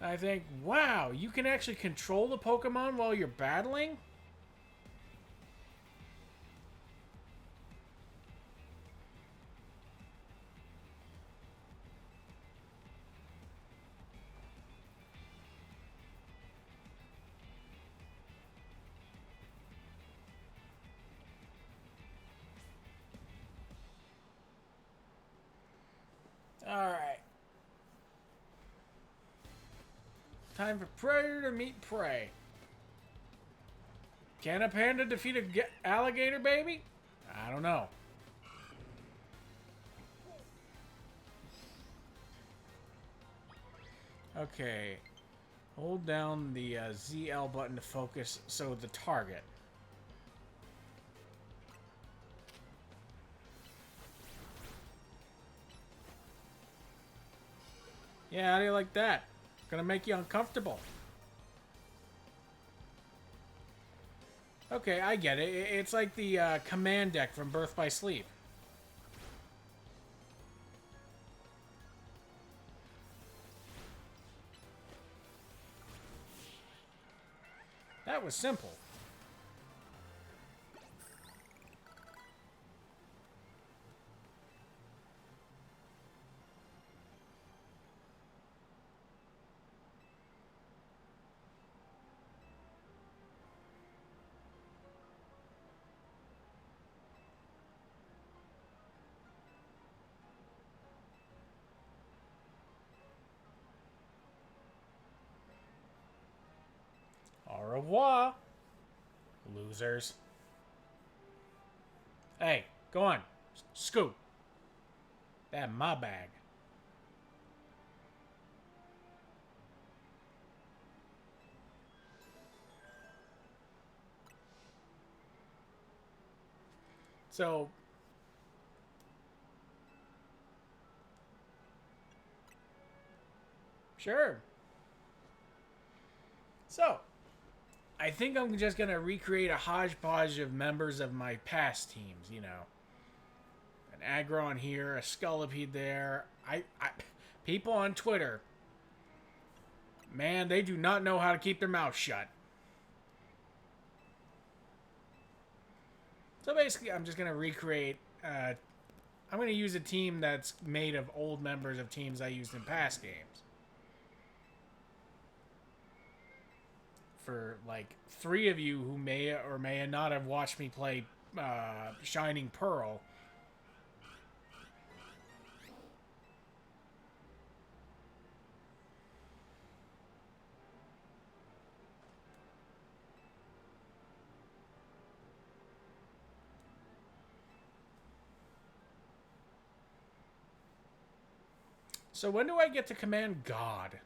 I think, wow, you can actually control the Pokemon while you're battling? Alright. Time for Predator to meet Prey. Can a panda defeat a alligator, baby? I don't know. Okay. Hold down the ZL button to focus, so the target. Yeah, how do you like that? Gonna make you uncomfortable. Okay, I get it. It's like the command deck from Birth by Sleep. That was simple. Au revoir, losers. Hey, go on. Scoot. That my bag. So, sure. So, I think I'm just gonna recreate a hodgepodge of members of my past teams, you know. An Aggron here, a Scolipede there. People on Twitter, man, they do not know how to keep their mouth shut. So basically, I'm just gonna recreate. I'm gonna use a team that's made of old members of teams I used in past games. For like 3 of you who may or may not have watched me play Shining Pearl. So when do I get to command God?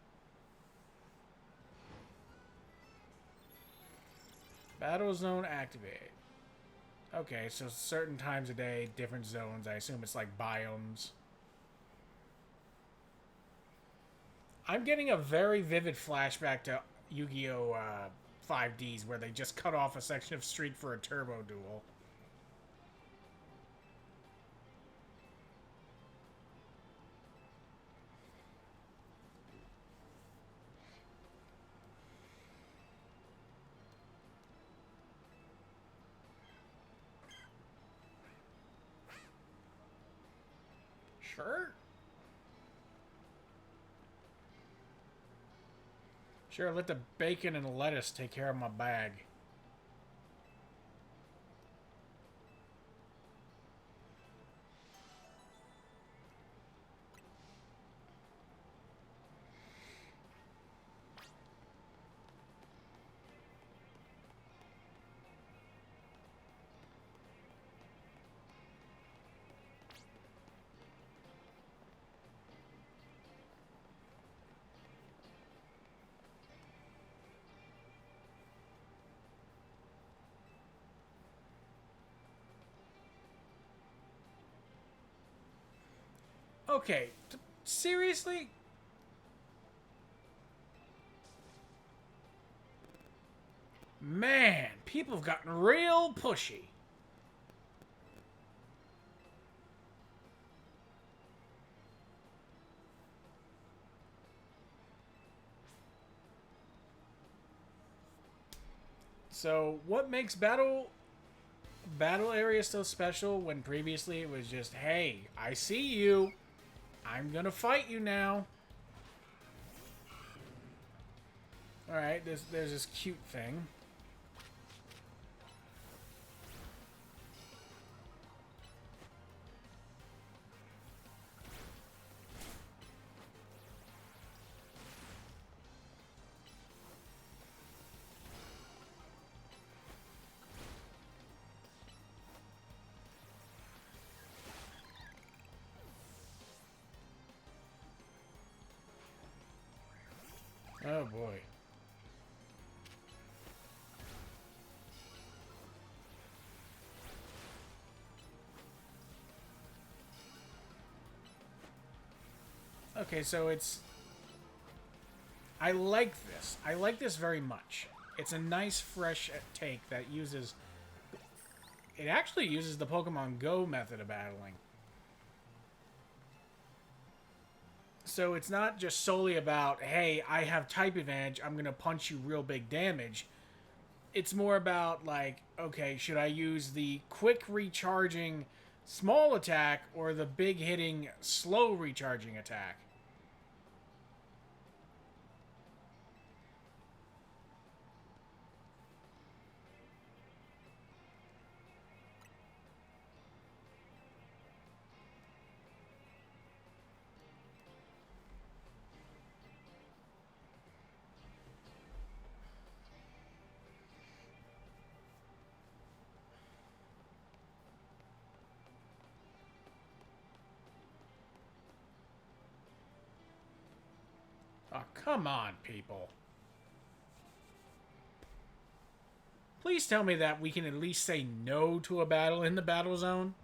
Battle zone activate. Okay, so certain times a day, different zones. I assume it's like biomes. I'm getting a very vivid flashback to Yu-Gi-Oh! 5Ds where they just cut off a section of street for a turbo duel. Sure. Sure, let the bacon and lettuce take care of my bag. Okay, seriously? Man, people have gotten real pushy. So, what makes battle area so special when previously it was just, hey, I see you. I'm gonna fight you now. Alright, there's this cute thing. Oh boy. Okay, so it's... I like this. I like this very much. It's a nice, fresh take that uses... It actually uses the Pokemon Go method of battling. So it's not just solely about, hey, I have type advantage, I'm going to punch you real big damage. It's more about, like, okay, should I use the quick recharging small attack or the big hitting slow recharging attack? Oh, come on, people. Please tell me that we can at least say no to a battle in the battle zone.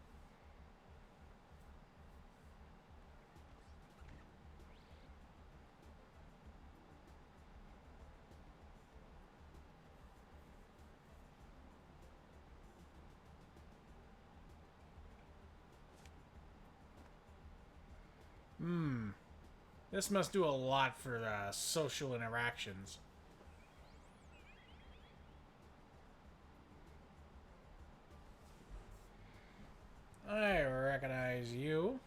This must do a lot for social interactions. I recognize you.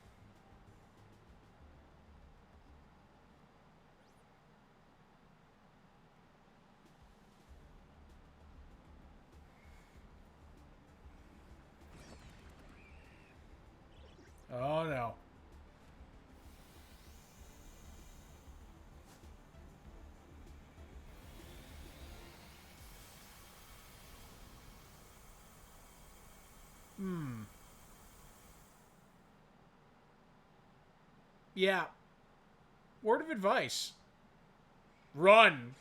Oh no. Yeah. Word of advice. Run.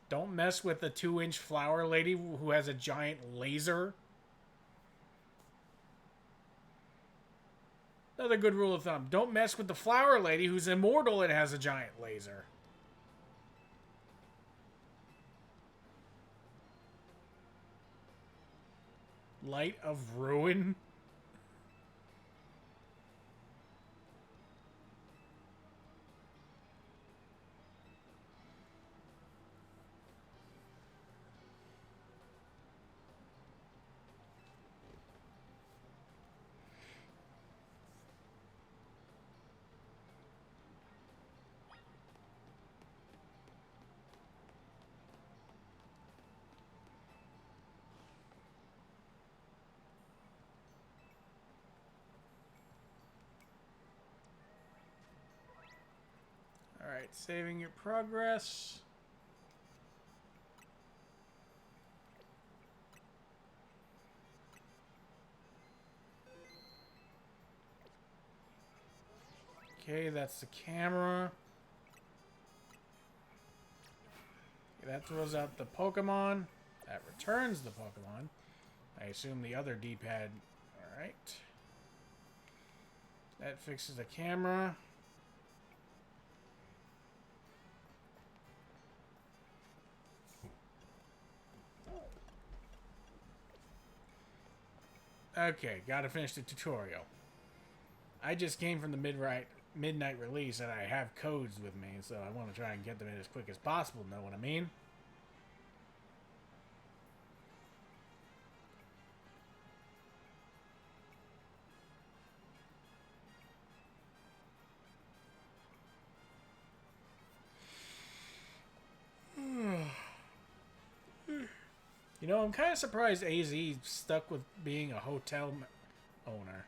Don't mess with the 2-inch flower lady who has a giant laser. Another good rule of thumb. Don't mess with the flower lady who's immortal and has a giant laser. Light of Ruin? Alright, saving your progress. Okay, that's the camera. Okay, that throws out the Pokemon. That returns the Pokemon. I assume the other D-pad. Alright. That fixes the camera. Okay, gotta finish the tutorial. I just came from the mid-right midnight release, and I have codes with me, so I want to try and get them in as quick as possible. Know what I mean? You know, I'm kind of surprised AZ stuck with being a hotel owner.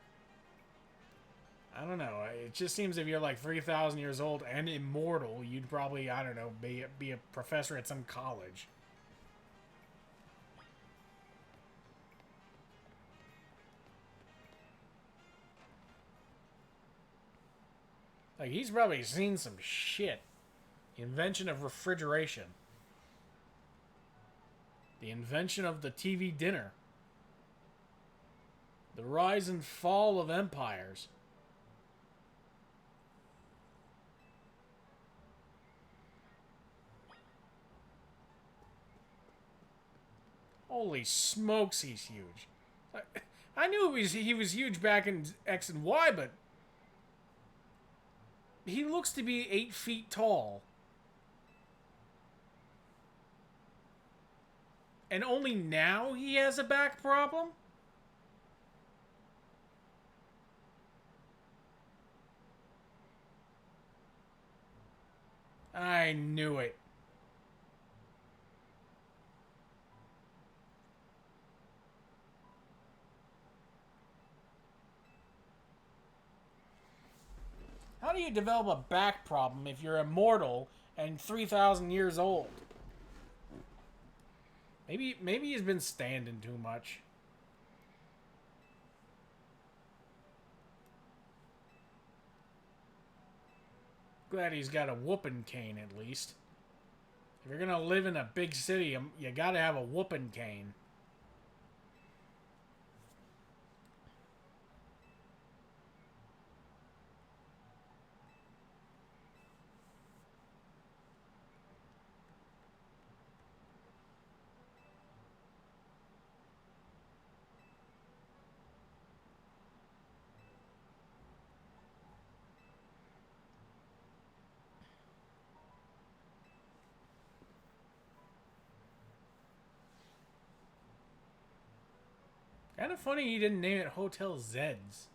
I don't know. It just seems if you're like 3,000 years old and immortal, you'd probably, I don't know, be a professor at some college. Like, he's probably seen some shit. The invention of refrigeration. The invention of the TV dinner. The rise and fall of empires. Holy smokes, he's huge. I knew he was huge back in X and Y, but he looks to be 8 feet tall. And only now he has a back problem? I knew it. How do you develop a back problem if you're immortal and 3,000 years old? Maybe he's been standing too much. Glad he's got a whooping cane at least. If you're gonna live in a big city, you gotta have a whooping cane. Kind of funny he didn't name it Hotel Zeds.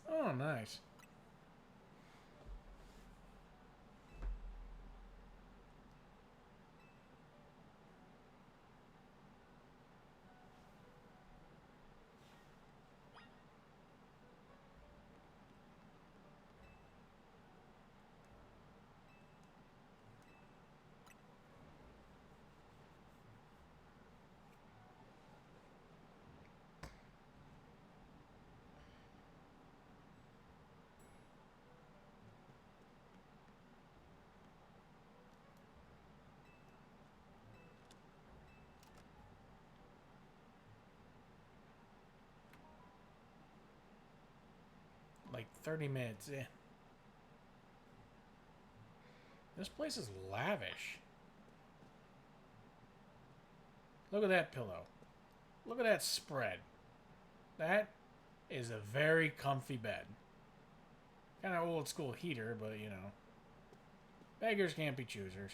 Oh, nice. Like 30 minutes in. This place is lavish. Look at that pillow. Look at that spread. That is a very comfy bed. Kind of old school heater, but you know. Beggars can't be choosers.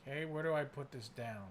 Okay, where do I put this down?